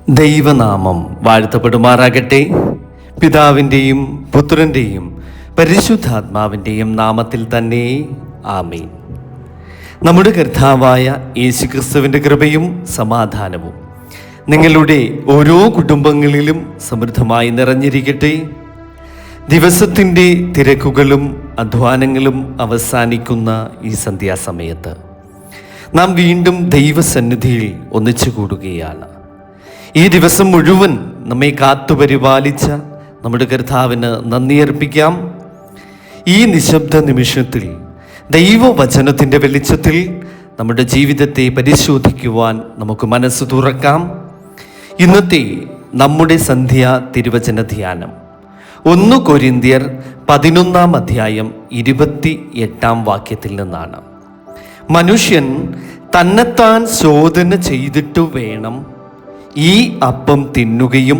ദൈവനാമം വാഴ്ത്തപ്പെടുമാറാകട്ടെ. പിതാവിൻ്റെയും പുത്രൻ്റെയും പരിശുദ്ധാത്മാവിൻ്റെയും നാമത്തിൽ തന്നെ ആമേൻ. നമ്മുടെ കർത്താവായ യേശുക്രിസ്തുവിൻ്റെ കൃപയും സമാധാനവും നിങ്ങളുടെ ഓരോ കുടുംബങ്ങളിലും സമൃദ്ധമായി നിറഞ്ഞിരിക്കട്ടെ. ദിവസത്തിൻ്റെ തിരക്കുകളും അധ്വാനങ്ങളും അവസാനിക്കുന്ന ഈ സന്ധ്യാസമയത്ത് നാം വീണ്ടും ദൈവസന്നിധിയിൽ ഒന്നിച്ചു കൂടുകയാണ്. ഈ ദിവസം മുഴുവൻ നമ്മെ കാത്തുപരിപാലിച്ച നമ്മുടെ കർത്താവിന് നന്ദി അർപ്പിക്കാം. ഈ നിശബ്ദ നിമിഷത്തിൽ ദൈവവചനത്തിൻ്റെ വെളിച്ചത്തിൽ നമ്മുടെ ജീവിതത്തെ പരിശോധിക്കുവാൻ നമുക്ക് മനസ്സ് തുറക്കാം. ഇന്നത്തെ നമ്മുടെ സന്ധ്യാ തിരുവചന ധ്യാനം 1 കൊരിന്ത്യർ 11 അധ്യായം 28 വാക്യത്തിൽ നിന്നാണ്. മനുഷ്യൻ തന്നെത്താൻ ശോധന ചെയ്തിട്ടു വേണം ഈ അപ്പം തിന്നുകയും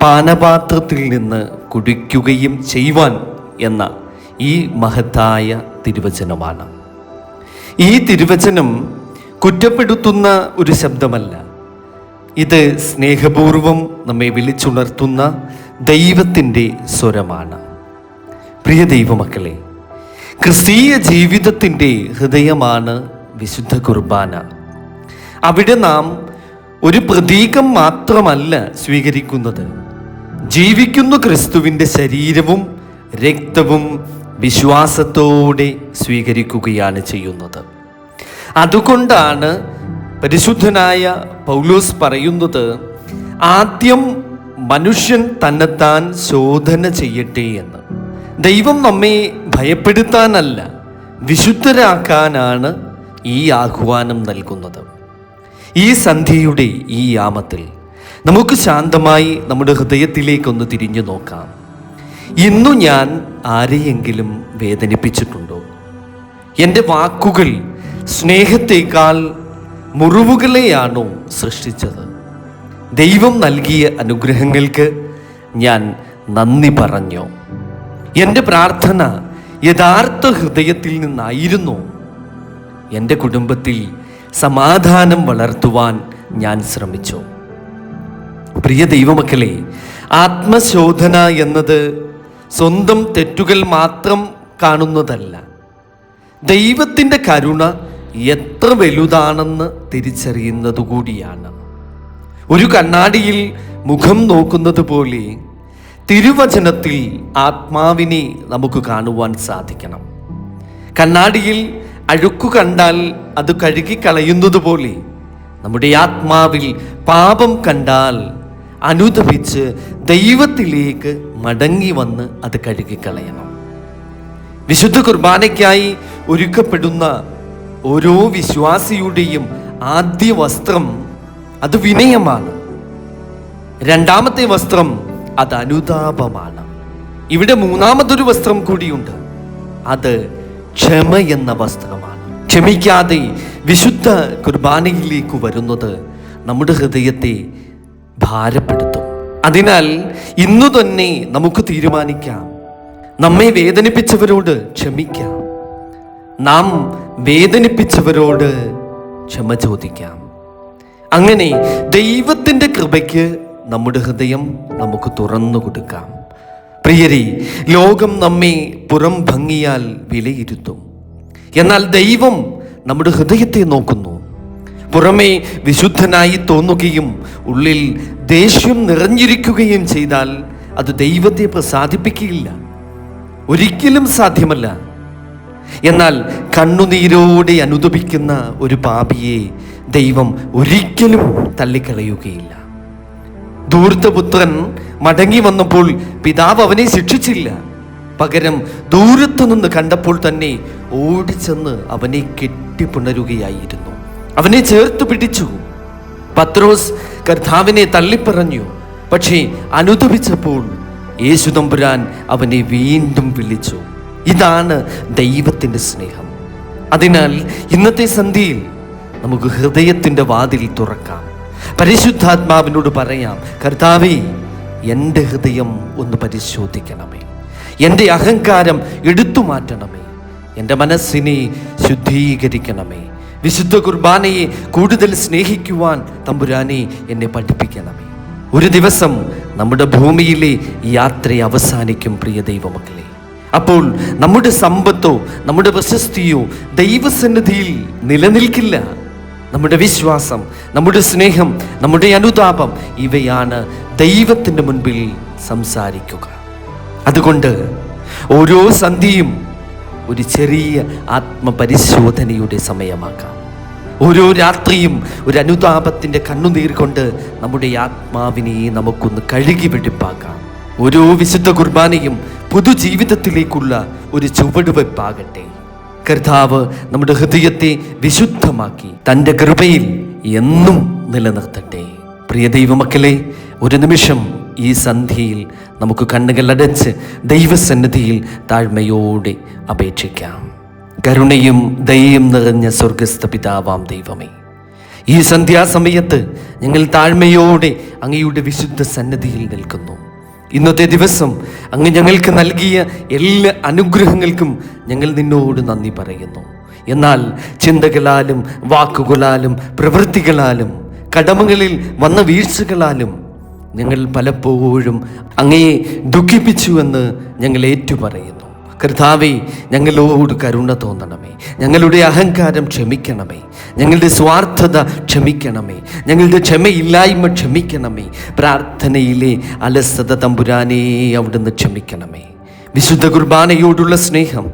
പാനപാത്രത്തിൽ നിന്ന് കുടിക്കുകയും ചെയ്യുവാൻ എന്ന ഈ മഹത്തായ തിരുവചനമാണ്. ഈ തിരുവചനം കുറ്റപ്പെടുത്തുന്ന ഒരു ശബ്ദമല്ല. ഇത് സ്നേഹപൂർവം നമ്മെ വിളിച്ചുണർത്തുന്ന ദൈവത്തിൻ്റെ സ്വരമാണ്. പ്രിയ ദൈവമക്കളെ, ക്രിസ്തീയ ജീവിതത്തിൻ്റെ ഹൃദയമാണ് വിശുദ്ധ കുർബാന. അവിടെ നാം ഒരു പ്രതീകം മാത്രമല്ല സ്വീകരിക്കുന്നത്, ജീവിക്കുന്ന ക്രിസ്തുവിൻ്റെ ശരീരവും രക്തവും വിശ്വാസത്തോടെ സ്വീകരിക്കുകയാണ് ചെയ്യുന്നത്. അതുകൊണ്ടാണ് പരിശുദ്ധനായ പൗലോസ് പറയുന്നത്, ആദ്യം മനുഷ്യൻ തന്നെത്താൻ ശോധന ചെയ്യട്ടെ എന്ന്. ദൈവം നമ്മെ ഭയപ്പെടുത്താനല്ല, വിശുദ്ധരാക്കാനാണ് ഈ ആഹ്വാനം നൽകുന്നത്. ഈ സന്ധ്യയുടെ ഈ യാമത്തിൽ നമുക്ക് ശാന്തമായി നമ്മുടെ ഹൃദയത്തിലേക്കൊന്ന് തിരിഞ്ഞു നോക്കാം. ഇന്നു ഞാൻ ആരെയെങ്കിലും വേദനിപ്പിച്ചിട്ടുണ്ടോ? എൻ്റെ വാക്കുകൾ സ്നേഹത്തേക്കാൾ മുറിവുകളെയാണോ സൃഷ്ടിച്ചത്? ദൈവം നൽകിയ അനുഗ്രഹങ്ങൾക്ക് ഞാൻ നന്ദി പറഞ്ഞോ? എൻ്റെ പ്രാർത്ഥന യഥാർത്ഥ ഹൃദയത്തിൽ നിന്നായിരുന്നോ? എൻ്റെ കുടുംബത്തിൽ സമാധാനം വളർത്തുവാൻ ഞാൻ ശ്രമിച്ചു. പ്രിയ ദൈവമക്കളെ, ആത്മശോധന എന്നത് സ്വന്തം തെറ്റുകൾ മാത്രം കാണുന്നതല്ല, ദൈവത്തിൻ്റെ കരുണ എത്ര വലുതാണെന്ന് തിരിച്ചറിയുന്നതുകൂടിയാണ്. ഒരു കണ്ണാടിയിൽ മുഖം നോക്കുന്നത് പോലെ തിരുവചനത്തിൽ ആത്മാവിനെ നമുക്ക് കാണുവാൻ സാധിക്കണം. കണ്ണാടിയിൽ അഴുക്കു കണ്ടാൽ അത് കഴുകിക്കളയുന്നത് പോലെ നമ്മുടെ ആത്മാവിൽ പാപം കണ്ടാൽ അനുതപിച്ച് ദൈവത്തിലേക്ക് മടങ്ങി വന്ന് അത് കഴുകിക്കളയണം. വിശുദ്ധ കുർബാനയ്ക്കായി ഒരുക്കപ്പെടുന്ന ഓരോ വിശ്വാസിയുടെയും ആദ്യ വസ്ത്രം അത് വിനയമാണ്. രണ്ടാമത്തെ വസ്ത്രം അത് അനുതാപമാണ്. ഇവിടെ മൂന്നാമതൊരു വസ്ത്രം കൂടിയുണ്ട്, അത് ക്ഷമ എന്ന വസ്ത്രമാണ്. ക്ഷമിക്കാതെ വിശുദ്ധ കുർബാനയിലേക്ക് വരുന്നത് നമ്മുടെ ഹൃദയത്തെ ഭാരപ്പെടുത്തും. അതിനാൽ ഇന്നു തന്നെ നമുക്ക് തീരുമാനിക്കാം, നമ്മെ വേദനിപ്പിച്ചവരോട് ക്ഷമിക്കാം, നാം വേദനിപ്പിച്ചവരോട് ക്ഷമ ചോദിക്കാം. അങ്ങനെ ദൈവത്തിൻ്റെ കൃപയ്ക്ക് നമ്മുടെ ഹൃദയം നമുക്ക് തുറന്നു കൊടുക്കാം. പ്രിയരെ, ലോകം നമ്മെ പുറം ഭംഗിയാൽ വിലയിരുത്തും, എന്നാൽ ദൈവം നമ്മുടെ ഹൃദയത്തെ നോക്കുന്നു. പുറമേ വിശുദ്ധനായി തോന്നുകയും ഉള്ളിൽ ദേഷ്യം നിറഞ്ഞിരിക്കുകയും ചെയ്താൽ അത് ദൈവത്തെ പ്രസാദിപ്പിക്കുകയില്ല, ഒരിക്കലും സാധ്യമല്ല. എന്നാൽ കണ്ണുനീരോടെ അനുതപിക്കുന്ന ഒരു പാപിയെ ദൈവം ഒരിക്കലും തള്ളിക്കളയുകയില്ല. ധൂർത്തപുത്രൻ മടങ്ങി വന്നപ്പോൾ പിതാവ് അവനെ ശിക്ഷിച്ചില്ല, പകരം ദൂരത്തു നിന്ന് കണ്ടപ്പോൾ തന്നെ ഓടിച്ചെന്ന് അവനെ കെട്ടിപ്പുണരുകയായിരുന്നു, അവനെ ചേർത്ത് പിടിച്ചു. പത്രോസ് കർത്താവിനെ തള്ളിപ്പറഞ്ഞു, പക്ഷേ അനുതപിച്ചപ്പോൾ യേശു തമ്പുരാൻ അവനെ വീണ്ടും വിളിച്ചു. ഇതാണ് ദൈവത്തിൻ്റെ സ്നേഹം. അതിനാൽ ഇന്നത്തെ സന്ധ്യയിൽ നമുക്ക് ഹൃദയത്തിൻ്റെ വാതിൽ തുറക്കാം. പരിശുദ്ധാത്മാവിനോട് പറയാം, കർത്താവേ, എൻ്റെ ഹൃദയം ഒന്ന് പരിശോധിക്കണമേ, എൻ്റെ അഹങ്കാരം എടുത്തു മാറ്റണമേ, എൻ്റെ മനസ്സിനെ ശുദ്ധീകരിക്കണമേ, വിശുദ്ധ കുർബാനയെ കൂടുതൽ സ്നേഹിക്കുവാൻ തമ്പുരാനെ എന്നെ പഠിപ്പിക്കണമേ. ഒരു ദിവസം നമ്മുടെ ഭൂമിയിലെ യാത്ര അവസാനിക്കും പ്രിയ ദൈവമക്കളെ. അപ്പോൾ നമ്മുടെ സമ്പത്തോ നമ്മുടെ പ്രശസ്തിയോ ദൈവസന്നിധിയിൽ നിലനിൽക്കില്ല. നമ്മുടെ വിശ്വാസം, നമ്മുടെ സ്നേഹം, നമ്മുടെ അനുതാപം ഇവയാണ് ദൈവത്തിൻ്റെ മുൻപിൽ സംസാരിക്കുക. അതുകൊണ്ട് ഓരോ സന്ധ്യയും ഒരു ചെറിയ ആത്മപരിശോധനയുടെ സമയമാക്കാം. ഓരോ രാത്രിയും ഒരു അനുതാപത്തിൻ്റെ കണ്ണുനീർ കൊണ്ട് നമ്മുടെ ആത്മാവിനെ നമുക്കൊന്ന് കഴുകി വെടിപ്പാക്കാം. ഓരോ വിശുദ്ധ കുർബാനയും പൊതുജീവിതത്തിലേക്കുള്ള ഒരു ചുവടുവെപ്പാകട്ടെ. കർത്താവ് നമ്മുടെ ഹൃദയത്തെ വിശുദ്ധമാക്കി തൻ്റെ കൃപയിൽ എന്നും നിലനിർത്തട്ടെ. പ്രിയ ദൈവമക്കളെ, ഒരു നിമിഷം ഈ സന്ധ്യയിൽ നമുക്ക് കണ്ണുകൾ അടച്ച് ദൈവസന്നിധിയിൽ താഴ്മയോടെ അപേക്ഷിക്കാം. കരുണയും ദയയും നിറഞ്ഞ സ്വർഗസ്ഥ പിതാവാം ദൈവമേ, ഈ സന്ധ്യാസമയത്ത് ഞങ്ങൾ താഴ്മയോടെ അങ്ങയുടെ വിശുദ്ധ സന്നിധിയിൽ നിൽക്കുന്നു. ഇന്നത്തെ ദിവസം അങ്ങ് ഞങ്ങൾക്ക് നൽകിയ എല്ലാ അനുഗ്രഹങ്ങൾക്കും ഞങ്ങൾ നിന്നോട് നന്ദി പറയുന്നു. എന്നാൽ ചിന്തകളാലും വാക്കുകളാലും പ്രവൃത്തികളാലും കടമകളിൽ വന്ന വീഴ്ചകളാലും ഞങ്ങൾ പലപ്പോഴും അങ്ങയെ ദുഃഖിപ്പിച്ചുവെന്ന് ഞങ്ങൾ ഏറ്റുപറയുന്നു. കർത്താവേ, ഞങ്ങളോട് കരുണ തോന്നണമേ. ഞങ്ങളുടെ അഹങ്കാരം ക്ഷമിക്കണമേ. ഞങ്ങളുടെ സ്വാർത്ഥത ക്ഷമിക്കണമേ. ഞങ്ങളുടെ ക്ഷമയില്ലായ്മ ക്ഷമിക്കണമേ. പ്രാർത്ഥനയിലെ അലസത തമ്പുരാനെ അവിടുന്ന് ക്ഷമിക്കണമേ. വിശുദ്ധ കുർബാനയോടുള്ള സ്നേഹം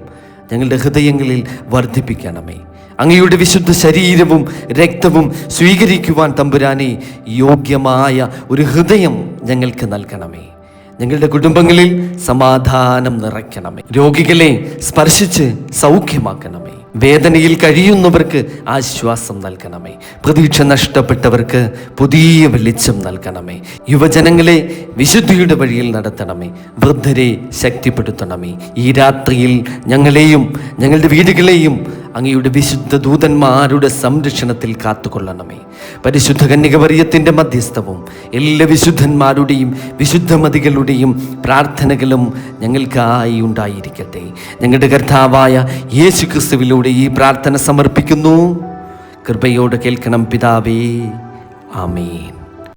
ഞങ്ങളുടെ ഹൃദയങ്ങളിൽ വർദ്ധിപ്പിക്കണമേ. അങ്ങയുടെ വിശുദ്ധ ശരീരവും രക്തവും സ്വീകരിക്കുവാൻ തമ്പുരാനെ യോഗ്യമായ ഒരു ഹൃദയം ഞങ്ങൾക്ക് നൽകണമേ. ഞങ്ങളുടെ കുടുംബങ്ങളിൽ സമാധാനം നിറയ്ക്കണമേ. രോഗികളെ സ്പർശിച്ച് സൗഖ്യമാക്കണമേ. വേദനയിൽ കഴിയുന്നവർക്ക് ആശ്വാസം നൽകണമേ. പ്രതീക്ഷ നഷ്ടപ്പെട്ടവർക്ക് പുതിയ വെളിച്ചം നൽകണമേ. യുവജനങ്ങളെ വിശുദ്ധിയുടെ വഴിയിൽ നടത്തണമേ. വൃദ്ധരെ ശക്തിപ്പെടുത്തണമേ. ഈ രാത്രിയിൽ ഞങ്ങളെയും ഞങ്ങളുടെ വീടുകളെയും അങ്ങയുടെ വിശുദ്ധ ദൂതന്മാരുടെ സംരക്ഷണത്തിൽ കാത്തുകൊള്ളണമേ. പരിശുദ്ധ കന്യകമറിയത്തിൻ്റെ മധ്യസ്ഥവും എല്ലാ വിശുദ്ധന്മാരുടെയും വിശുദ്ധമതികളുടെയും പ്രാർത്ഥനകളും ഞങ്ങൾക്കായി ഉണ്ടായിരിക്കട്ടെ. ഞങ്ങളുടെ കർത്താവായ യേശു ക്രിസ്തുവിലൂടെ ഈ പ്രാർത്ഥന സമർപ്പിക്കുന്നു. കൃപയോടെ കേൾക്കണം പിതാവേ. ആമേൻ.